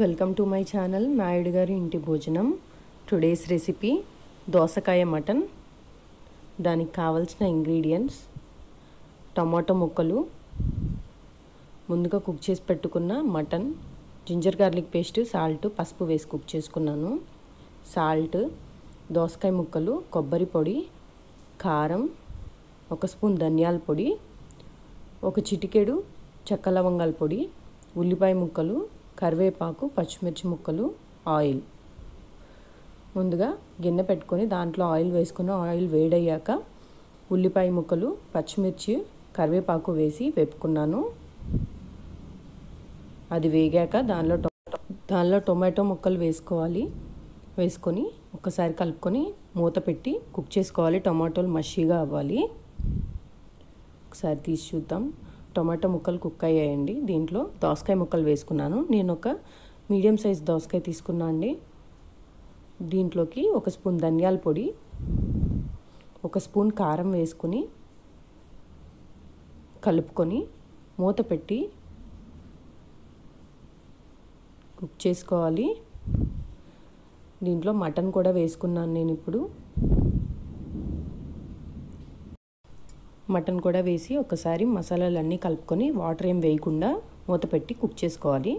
Welcome to my channel Naidu గారి ఇంటి భోజనం. టుడేస్ రెసిపీ దోసకాయ మటన్. దానికి కావాల్సిన ఇంగ్రీడియంట్స్: టమాటో ముక్కలు, ముందుగా కుక్ చేసి పెట్టుకున్న mutton, ginger garlic paste, salt, పసుపు వేసి కుక్ చేసుకున్నాను. సాల్ట్, దోసకాయ ముక్కలు, కొబ్బరి పొడి, కారం, 1 స్పూన్ ధనియాల పొడి, 1 చిటికెడు చెక్క లవంగాల పొడి, ఉల్లిపాయ ముక్కలు, కరివేపాకు, పచ్చిమిర్చి ముక్కలు, ఆయిల్. ముందుగా గిన్నె పెట్టుకొని దాంట్లో ఆయిల్ వేసుకుని ఆయిల్ వేడయ్యాక ఉల్లిపాయ ముక్కలు, పచ్చిమిర్చి, కరివేపాకు వేసి వేపుకున్నాను. అది వేగాక దానిలో టొమాటో ముక్కలు వేసుకోవాలి. వేసుకొని ఒకసారి కలుపుకొని మూత పెట్టి కుక్ చేసుకోవాలి. టొమాటోలు మషీగా అవ్వాలి. ఒకసారి తీసి చూద్దాం. టొమాటో ముక్కలు కుక్ అయ్యాయండి. దీంట్లో దోసకాయ ముక్కలు వేసుకున్నాను. నేను ఒక మీడియం సైజ్ దోసకాయ తీసుకున్నా అండి. దీంట్లోకి 1 స్పూన్ ధనియాల పొడి, 1 స్పూన్ కారం వేసుకుని కలుపుకొని మూత పెట్టి కుక్ చేసుకోవాలి. దీంట్లో మటన్ కూడా వేసుకున్నాను నేను. ఇప్పుడు మటన్ కూడా వేసి ఒకసారి మసాలాలన్నీ కలుపుకొని వాటర్ ఏం వేయకుండా మూత పెట్టి కుక్ చేసుకోవాలి.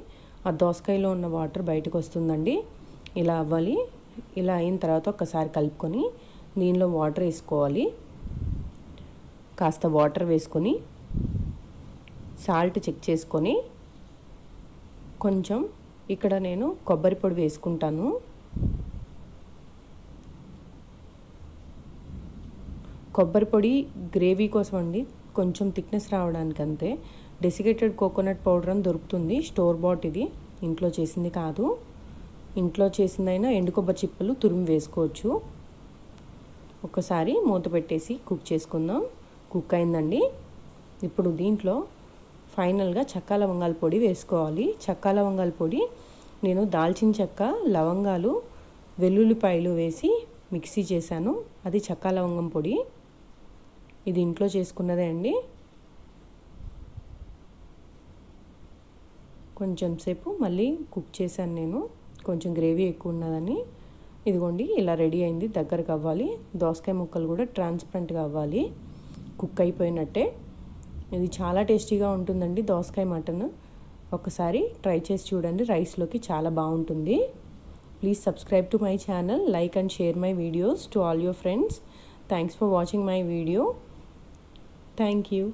ఆ దోసకాయలో ఉన్న వాటర్ బయటకు వస్తుందండి. ఇలా అవ్వాలి. ఇలా అయిన తర్వాత ఒకసారి కలుపుకొని దీనిలో వాటర్ వేసుకోవాలి. కాస్త వాటర్ వేసుకొని సాల్ట్ చెక్ చేసుకొని కొంచెం ఇక్కడ నేను కొబ్బరి పొడి వేసుకుంటాను. కొబ్బరి పొడి గ్రేవీ కోసం అండి, కొంచెం థిక్నెస్ రావడానికి అంతే. డెసికేటెడ్ కోకోనట్ పౌడర్ అని దొరుకుతుంది, స్టోర్ బాట్. ఇది ఇంట్లో చేసింది కాదు. ఇంట్లో చేసిందైనా ఎండు కొబ్బరి చిప్పలు తురిమి వేసుకోవచ్చు. ఒకసారి మూత పెట్టేసి కుక్ చేసుకుందాం. కుక్ అయిందండి. ఇప్పుడు దీంట్లో ఫైనల్గా చెక్క లవంగాల పొడి వేసుకోవాలి. చెక్క లవంగాల పొడి నేను దాల్చిన చెక్క, లవంగాలు, వెల్లుల్లిపాయలు వేసి మిక్సీ చేశాను. అది చెక్క లవంగం పొడి. ఇది ఇంట్లో చేసుకున్నదే అండి. కొంచెం సేపు మళ్ళీ కుక్ చేశాను నేను, కొంచెం గ్రేవీ ఎక్కువ ఉన్నదని. ఇదిగోండి, ఇలా రెడీ అయింది. దగ్గరకు అవ్వాలి. దోసకాయ ముక్కలు కూడా ట్రాన్స్పరెంట్గా అవ్వాలి. కుక్ అయిపోయినట్టే. ఇది చాలా టేస్టీగా ఉంటుందండి దోసకాయ మటన్. ఒకసారి ట్రై చేసి చూడండి. రైస్లోకి చాలా బాగుంటుంది. Please subscribe to my channel, like and share my videos to all your friends. Thanks for watching my video. Thank you.